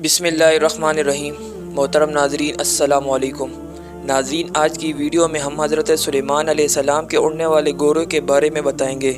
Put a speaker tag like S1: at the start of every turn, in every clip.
S1: بسم اللہ الرحمن الرحیم۔ محترم ناظرین السلام علیکم۔ ناظرین، آج کی ویڈیو میں ہم حضرت سلیمان علیہ السلام کے اڑنے والے گھوڑے کے بارے میں بتائیں گے۔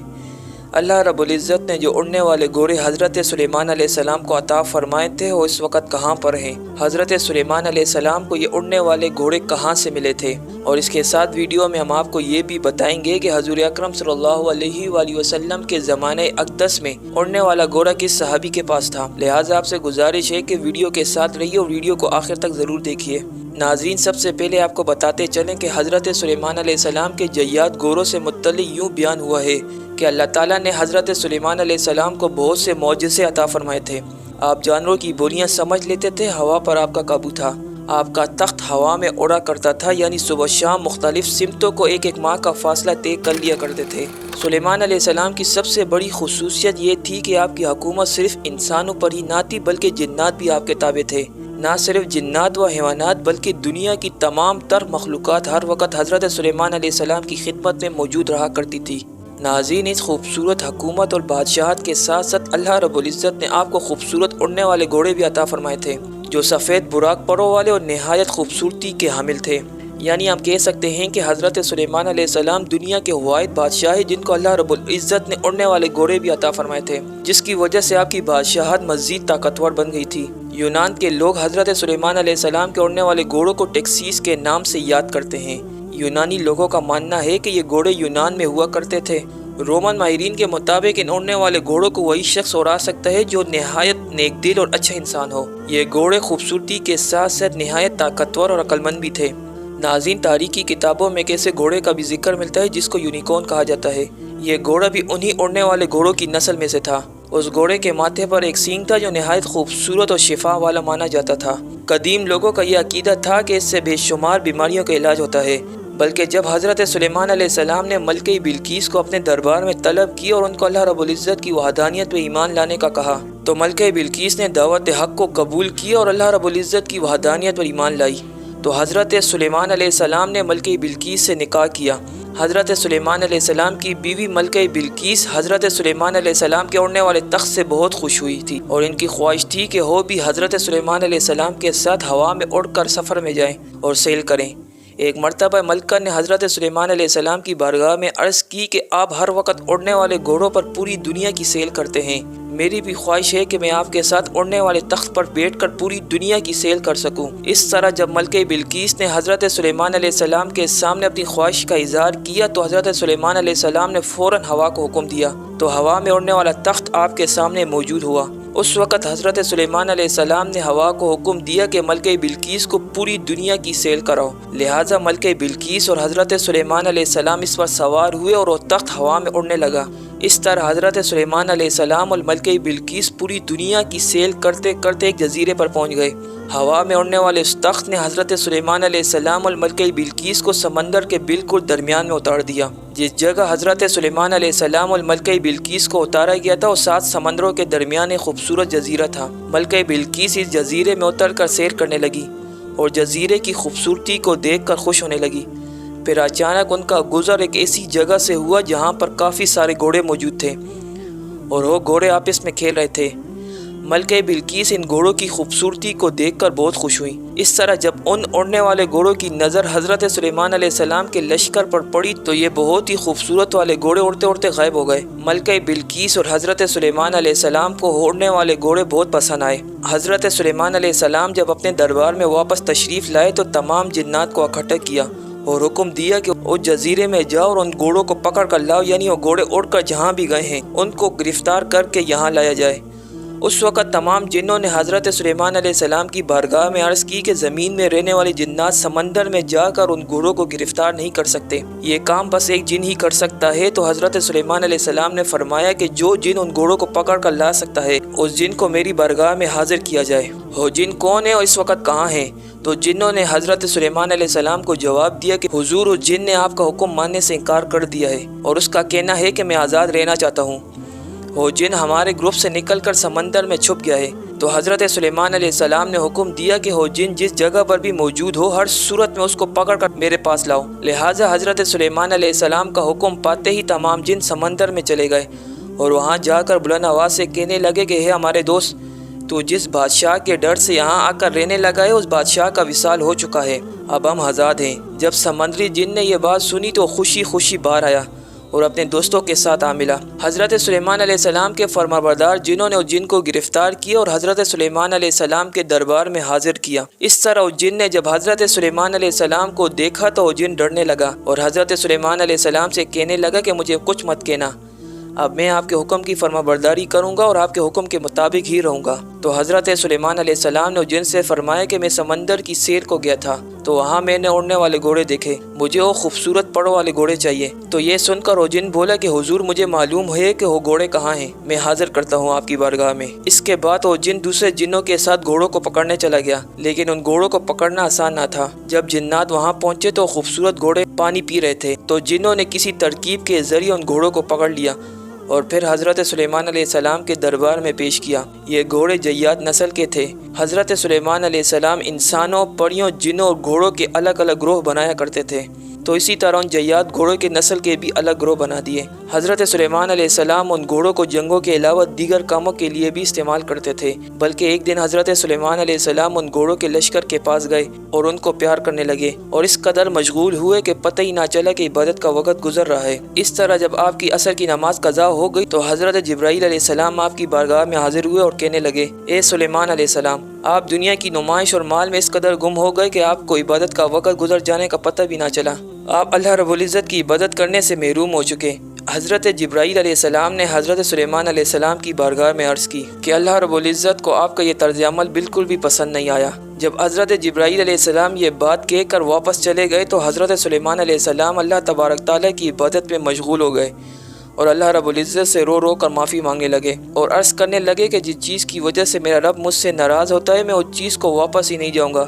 S1: اللہ رب العزت نے جو اڑنے والے گھوڑے حضرت سلیمان علیہ السلام کو عطا فرمائے تھے وہ اس وقت کہاں پر ہیں؟ حضرت سلیمان علیہ السلام کو یہ اڑنے والے گھوڑے کہاں سے ملے تھے؟ اور اس کے ساتھ ویڈیو میں ہم آپ کو یہ بھی بتائیں گے کہ حضور اکرم صلی اللہ علیہ وآلہ وسلم کے زمانے اقدس میں اڑنے والا گھوڑا کس صحابی کے پاس تھا۔ لہٰذا آپ سے گزارش ہے کہ ویڈیو کے ساتھ رہیے اور ویڈیو کو آخر تک ضرور دیکھیے۔ ناظرین، سب سے پہلے آپ کو بتاتے چلیں کہ حضرت سلیمان علیہ السلام کے جیاد گھوڑوں سے متعلق یوں بیان ہوا ہے کہ اللہ تعالیٰ نے حضرت سلیمان علیہ السلام کو بہت سے معجزے عطا فرمائے تھے۔ آپ جانوروں کی بولیاں سمجھ لیتے تھے، ہوا پر آپ کا قابو تھا، آپ کا تخت ہوا میں اڑا کرتا تھا، یعنی صبح شام مختلف سمتوں کو ایک ماہ کا فاصلہ طے کر لیا کرتے تھے۔ سلیمان علیہ السلام کی سب سے بڑی خصوصیت یہ تھی کہ آپ کی حکومت صرف انسانوں پر ہی نہ تھی بلکہ جنات بھی آپ کے تابع تھے۔ نہ صرف جنات و حیوانات بلکہ دنیا کی تمام تر مخلوقات ہر وقت حضرت سلیمان علیہ السلام کی خدمت میں موجود رہا کرتی تھی۔ ناظرین، اس خوبصورت حکومت اور بادشاہت کے ساتھ ساتھ اللہ رب العزت نے آپ کو خوبصورت اڑنے والے گھوڑے بھی عطا فرمائے تھے جو سفید براق پروں والے اور نہایت خوبصورتی کے حامل تھے۔ یعنی ہم کہہ سکتے ہیں کہ حضرت سلیمان علیہ السلام دنیا کے واحد بادشاہ ہیں جن کو اللہ رب العزت نے اڑنے والے گھوڑے بھی عطا فرمائے تھے، جس کی وجہ سے آپ کی بادشاہت مزید طاقتور بن گئی تھی۔ یونان کے لوگ حضرت سلیمان علیہ السلام کے اڑنے والے گھوڑوں کو ٹیکسیس کے نام سے یاد کرتے ہیں۔ یونانی لوگوں کا ماننا ہے کہ یہ گھوڑے یونان میں ہوا کرتے تھے۔ رومن ماہرین کے مطابق ان اڑنے والے گھوڑوں کو وہی شخص اڑا سکتا ہے جو نہایت نیک دل اور اچھا انسان ہو۔ یہ گھوڑے خوبصورتی کے ساتھ ساتھ نہایت طاقتور اور عقل مند بھی تھے۔ ناظرین، تاریخی کتابوں میں ایک ایسے گھوڑے کا بھی ذکر ملتا ہے جس کو یونیکورن کہا جاتا ہے۔ یہ گھوڑا بھی انہی اڑنے والے گھوڑوں کی نسل میں سے تھا۔ اس گھوڑے کے ماتھے پر ایک سینگ تھا جو نہایت خوبصورت اور شفا والا مانا جاتا تھا۔ قدیم لوگوں کا یہ عقیدہ تھا کہ اس سے بے شمار بیماریوں کا علاج ہوتا ہے، بلکہ جب حضرت سلیمان علیہ السلام نے ملکہ بلقیس کو اپنے دربار میں طلب کی اور ان کو اللہ رب العزت کی وحدانیت پہ ایمان لانے کا کہا تو ملکہ بلقیس نے دعوت حق کو قبول کی اور اللہ رب العزت کی وحدانیت پر ایمان لائی۔ تو حضرت سلیمان علیہ السلام نے ملکہ بلقیس سے نکاح کیا۔ حضرت سلیمان علیہ السلام کی بیوی ملکہ بلقیس حضرت سلیمان علیہ السلام کے اڑنے والے تخت سے بہت خوش ہوئی تھی اور ان کی خواہش تھی کہ وہ بھی حضرت سلیمان علیہ السلام کے ساتھ ہوا میں اڑ کر سفر میں جائیں اور سیل کریں۔ ایک مرتبہ ملکہ نے حضرت سلیمان علیہ السلام کی بارگاہ میں عرض کی کہ آپ ہر وقت اڑنے والے گھوڑوں پر پوری دنیا کی سیل کرتے ہیں، میری بھی خواہش ہے کہ میں آپ کے ساتھ اڑنے والے تخت پر بیٹھ کر پوری دنیا کی سیل کر سکوں۔ اس طرح جب ملکہ بلقیس نے حضرت سلیمان علیہ السلام کے سامنے اپنی خواہش کا اظہار کیا تو حضرت سلیمان علیہ السلام نے فوراً ہوا کو حکم دیا تو ہوا میں اڑنے والا تخت آپ کے سامنے موجود ہوا۔ اس وقت حضرت سلیمان علیہ السلام نے ہوا کو حکم دیا کہ ملکہ بلقیس کو پوری دنیا کی سیل کراؤ۔ لہٰذا ملکہ بلقیس اور حضرت سلیمان علیہ السلام اس پر سوار ہوئے اور وہ تخت ہوا میں اڑنے لگا۔ اس طرح حضرت سلیمان علیہ السلام اور ملکہ بلقیس پوری دنیا کی سیل کرتے کرتے ایک جزیرے پر پہنچ گئے۔ ہوا میں اڑنے والے اس تخت نے حضرت سلیمان علیہ السلام اور ملکہ بلقیس کو سمندر کے بالکل درمیان میں اتار دیا۔ جس جگہ حضرت سلیمان علیہ السلام اور ملکہ بلقیس کو اتارا گیا تھا وہ 7 سمندروں کے درمیان ایک خوبصورت جزیرہ تھا۔ ملکہ بلقیس اس جزیرے میں اتر کر سیر کرنے لگی اور جزیرے کی خوبصورتی کو دیکھ کر خوش ہونے لگی۔ پھر اچانک ان کا گزر ایک ایسی جگہ سے ہوا جہاں پر کافی سارے گھوڑے موجود تھے اور وہ گھوڑے آپس میں کھیل رہے تھے۔ ملکہ بلقیس ان گھوڑوں کی خوبصورتی کو دیکھ کر بہت خوش ہوئی۔ اس طرح جب ان اڑنے والے گھوڑوں کی نظر حضرت سلیمان علیہ السلام کے لشکر پر پڑی تو یہ بہت ہی خوبصورت والے گھوڑے اڑتے اڑتے غائب ہو گئے۔ ملکہ بلقیس اور حضرت سلیمان علیہ السلام کو اڑنے والے گھوڑے بہت پسند آئے۔ حضرت سلیمان علیہ السلام جب اپنے دربار میں واپس تشریف لائے تو تمام جنات کو اکٹھا کیا اور حکم دیا کہ وہ جزیرے میں جاؤ اور ان گھوڑوں کو پکڑ کر لاؤ، یعنی وہ گھوڑے اڑ کر جہاں بھی گئے ہیں ان کو گرفتار کر کے یہاں لایا جائے۔ اس وقت تمام جنوں نے حضرت سلیمان علیہ السلام کی بارگاہ میں عرض کی کہ زمین میں رہنے والے جنات سمندر میں جا کر ان گھوڑوں کو گرفتار نہیں کر سکتے، یہ کام بس ایک جن ہی کر سکتا ہے۔ تو حضرت سلیمان علیہ السلام نے فرمایا کہ جو جن ان گھوڑوں کو پکڑ کر لا سکتا ہے اس جن کو میری بارگاہ میں حاضر کیا جائے۔ وہ جن کون ہے اور اس وقت کہاں ہیں؟ تو جنوں نے حضرت سلیمان علیہ السلام کو جواب دیا کہ حضور، اس جن نے آپ کا حکم ماننے سے انکار کر دیا ہے اور اس کا کہنا ہے کہ میں آزاد رہنا چاہتا ہوں۔ وہ جن ہمارے گروپ سے نکل کر سمندر میں چھپ گیا ہے۔ تو حضرت سلیمان علیہ السلام نے حکم دیا کہ وہ جن جس جگہ پر بھی موجود ہو ہر صورت میں اس کو پکڑ کر میرے پاس لاؤ۔ لہٰذا حضرت سلیمان علیہ السلام کا حکم پاتے ہی تمام جن سمندر میں چلے گئے اور وہاں جا کر بلند آواز سے کہنے لگے کہ ہے ہمارے دوست، تو جس بادشاہ کے ڈر سے یہاں آ کر رہنے لگا ہے اس بادشاہ کا وصال ہو چکا ہے، اب ہم آزاد ہیں۔ جب سمندری جن نے یہ بات سنی تو خوشی خوشی باہر آیا اور اپنے دوستوں کے ساتھ آ ملا۔ حضرت سلیمان علیہ السلام کے فرمانبردار جنوں نے اس جن کو گرفتار کیا اور حضرت سلیمان علیہ السلام کے دربار میں حاضر کیا۔ اس طرح اس جن نے جب حضرت سلیمان علیہ السلام کو دیکھا تو وہ جن ڈرنے لگا اور حضرت سلیمان علیہ السلام سے کہنے لگا کہ مجھے کچھ مت کہنا، اب میں آپ کے حکم کی فرمانبرداری کروں گا اور آپ کے حکم کے مطابق ہی رہوں گا۔ تو حضرت سلیمان علیہ السلام نے جن سے فرمایا کہ میں سمندر کی سیر کو گیا تھا تو وہاں میں نے اڑنے والے گھوڑے دیکھے، مجھے وہ خوبصورت پڑوں والے گھوڑے چاہیے۔ تو یہ سن کر وہ جن بولا کہ حضور مجھے معلوم ہے کہ وہ گھوڑے کہاں ہیں، میں حاضر کرتا ہوں آپ کی بارگاہ میں۔ اس کے بعد وہ جن دوسرے جنوں کے ساتھ گھوڑوں کو پکڑنے چلا گیا، لیکن ان گھوڑوں کو پکڑنا آسان نہ تھا۔ جب جنات وہاں پہنچے تو خوبصورت گھوڑے پانی پی رہے تھے، تو جنوں نے کسی ترکیب کے ذریعے ان گھوڑوں کو پکڑ لیا اور پھر حضرت سلیمان علیہ السلام کے دربار میں پیش کیا۔ یہ گھوڑے جیاد نسل کے تھے۔ حضرت سلیمان علیہ السلام انسانوں، پریوں، جنوں اور گھوڑوں کے الگ الگ گروہ بنایا کرتے تھے، تو اسی طرح ان جیاد گھوڑوں کے نسل کے بھی الگ گروہ بنا دیے۔ حضرت سلیمان علیہ السلام ان گھوڑوں کو جنگوں کے علاوہ دیگر کاموں کے لیے بھی استعمال کرتے تھے، بلکہ ایک دن حضرت سلیمان علیہ السلام ان گھوڑوں کے لشکر کے پاس گئے اور ان کو پیار کرنے لگے اور اس قدر مشغول ہوئے کہ پتہ ہی نہ چلا کہ عبادت کا وقت گزر رہا ہے۔ اس طرح جب آپ کی عصر کی نماز قضا ہو گئی تو حضرت جبرائیل علیہ السلام آپ کی بارگاہ میں حاضر ہوئے اور کہنے لگے، اے سلیمان علیہ السلام، آپ دنیا کی نمائش اور مال میں اس قدر گم ہو گئے کہ آپ کو عبادت کا وقت گزر جانے کا پتہ بھی نہ چلا، آپ اللہ رب العزت کی عبادت کرنے سے محروم ہو چکے۔ حضرت جبرائیل علیہ السلام نے حضرت سلیمان علیہ السلام کی بارگاہ میں عرض کی کہ اللہ رب العزت کو آپ کا یہ طرز عمل بالکل بھی پسند نہیں آیا۔ جب حضرت جبرائیل علیہ السلام یہ بات کہہ کر واپس چلے گئے تو حضرت سلیمان علیہ السلام اللہ تبارک تعالیٰ کی عبادت میں مشغول ہو گئے اور اللہ رب العزت سے رو رو کر معافی مانگنے لگے اور عرض کرنے لگے کہ جس چیز کی وجہ سے میرا رب مجھ سے ناراض ہوتا ہے میں اس چیز کو واپس ہی نہیں جاؤں گا۔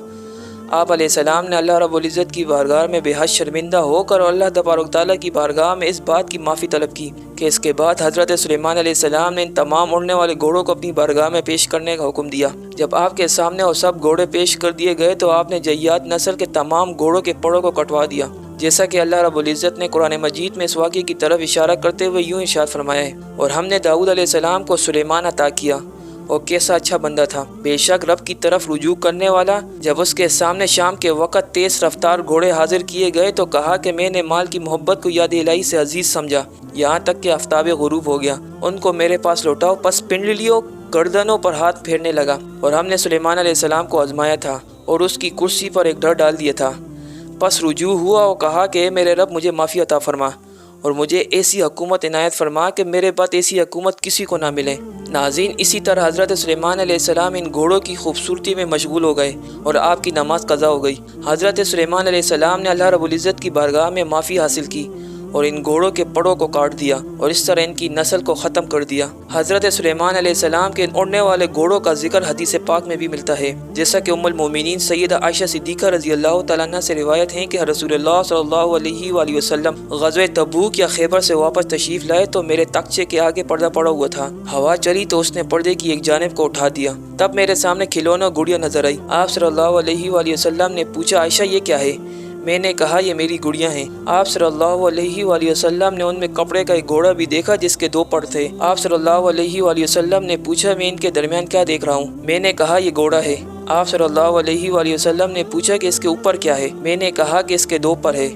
S1: آپ علیہ السلام نے اللہ رب العزت کی بارگاہ میں بے حد شرمندہ ہو کر اور اللہ تبارک تعالیٰ کی بارگاہ میں اس بات کی معافی طلب کی کہ اس کے بعد حضرت سلیمان علیہ السلام نے ان تمام اڑنے والے گھوڑوں کو اپنی بارگاہ میں پیش کرنے کا حکم دیا۔ جب آپ کے سامنے وہ سب گھوڑے پیش کر دیے گئے تو آپ نے جیاد نسل کے تمام گھوڑوں کے پڑوں کو کٹوا دیا، جیسا کہ اللہ رب العزت نے قرآن مجید میں اس واقعے کی طرف اشارہ کرتے ہوئے یوں ارشاد فرمایا ہے، اور ہم نے داؤد علیہ السلام کو سلیمان عطا کیا اور کیسا اچھا بندہ تھا، بے شک رب کی طرف رجوع کرنے والا۔ جب اس کے سامنے شام کے وقت تیز رفتار گھوڑے حاضر کیے گئے تو کہا کہ میں نے مال کی محبت کو یاد الہی سے عزیز سمجھا، یہاں تک کہ آفتاب غروب ہو گیا، ان کو میرے پاس لوٹاؤ۔ پس پنڈلیوں گردنوں پر ہاتھ پھیرنے لگا اور ہم نے سلیمان علیہ السلام کو آزمایا تھا اور اس کی کرسی پر ایک ڈر ڈال دیا تھا۔ پس رجوع ہوا اور کہا کہ اے میرے رب مجھے معافی عطا فرما اور مجھے ایسی حکومت عنایت فرما کہ میرے بعد ایسی حکومت کسی کو نہ ملے۔ ناظرین، اسی طرح حضرت سلیمان علیہ السلام ان گھوڑوں کی خوبصورتی میں مشغول ہو گئے اور آپ کی نماز قضا ہو گئی۔ حضرت سلیمان علیہ السلام نے اللہ رب العزت کی بارگاہ میں معافی حاصل کی اور ان گھوڑوں کے پڑوں کو کاٹ دیا اور اس طرح ان کی نسل کو ختم کر دیا۔ حضرت سلیمان علیہ السلام کے اڑنے والے گھوڑوں کا ذکر حدیث پاک میں بھی ملتا ہے، جیسا کہ ام المومنین سیدہ عائشہ صدیقہ رضی اللہ تعالیٰ عنہ سے روایت ہے کہ رسول اللہ صلی اللہ علیہ وآلہ وسلم غزوہ تبوک یا خیبر سے واپس تشریف لائے تو میرے تخچے کے آگے پردہ پڑا ہوا تھا، ہوا چلی تو اس نے پردے کی ایک جانب کو اٹھا دیا، تب میرے سامنے کھلونا گڑیا نظر آئی۔ آپ صلی اللہ علیہ وآلہ وسلم نے پوچھا، عائشہ یہ کیا ہے؟ میں نے کہا یہ میری گڑیاں ہیں۔ آپ صلی اللہ علیہ وآلہ وسلم نے ان میں کپڑے کا ایک گھوڑا بھی دیکھا جس کے 2 پر تھے۔ آپ صلی اللہ علیہ وآلہ وسلم نے پوچھا، میں ان کے درمیان کیا دیکھ رہا ہوں؟ میں نے کہا یہ گھوڑا ہے۔ آپ صلی اللہ علیہ وآلہ وسلم نے پوچھا کہ اس کے اوپر کیا ہے؟ میں نے کہا کہ اس کے 2 پر ہے۔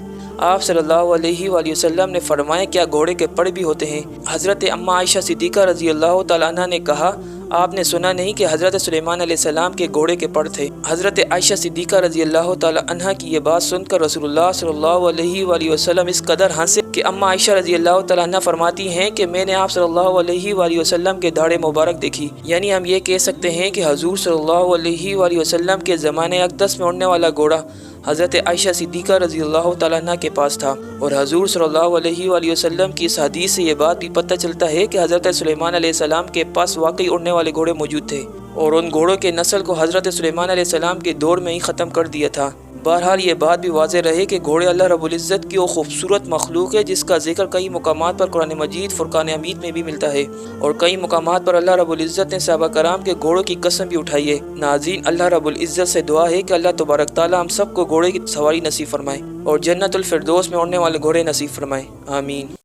S1: آپ صلی اللہ علیہ وآلہ وسلم نے فرمایا، کیا گھوڑے کے پر بھی ہوتے ہیں؟ حضرت اماں عائشہ صدیقہ رضی اللہ تعالیٰ عنہ نے کہا، آپ نے سنا نہیں کہ حضرت سلیمان علیہ السلام کے گھوڑے کے پر تھے؟ حضرت عائشہ صدیقہ رضی اللہ تعالیٰ عنہ کی یہ بات سن کر رسول اللہ صلی اللہ علیہ وآلہ وسلم اس قدر ہنسے کہ اماں عائشہ رضی اللہ تعالیٰ عنہ فرماتی ہیں کہ میں نے آپ صلی اللہ علیہ وآلہ وسلم کے داڑھ مبارک دیکھی۔ یعنی ہم یہ کہہ سکتے ہیں کہ حضور صلی اللہ علیہ وآلہ وسلم کے زمانے اقدس میں اڑنے والا گھوڑا حضرت عائشہ صدیقہ رضی اللہ تعالیٰ عنہ کے پاس تھا، اور حضور صلی اللہ علیہ وآلہ وسلم کی اس حدیث سے یہ بات بھی پتہ چلتا ہے کہ حضرت سلیمان علیہ السلام کے پاس واقعی اڑنے والے گھوڑے موجود تھے اور ان گھوڑوں کے نسل کو حضرت سلیمان علیہ السلام کے دور میں ہی ختم کر دیا تھا۔ بہرحال یہ بات بھی واضح رہے کہ گھوڑے اللہ رب العزت کی وہ خوبصورت مخلوق ہے جس کا ذکر کئی مقامات پر قرآن مجید فرقان حمید میں بھی ملتا ہے، اور کئی مقامات پر اللہ رب العزت نے صحابہ کرام کے گھوڑوں کی قسم بھی اٹھائی ہے۔ ناظرین، اللہ رب العزت سے دعا ہے کہ اللہ تبارک تعالیٰ ہم سب کو گھوڑے کی سواری نصیب فرمائے اور جنت الفردوس میں اڑنے والے گھوڑے نصیب فرمائے، آمین۔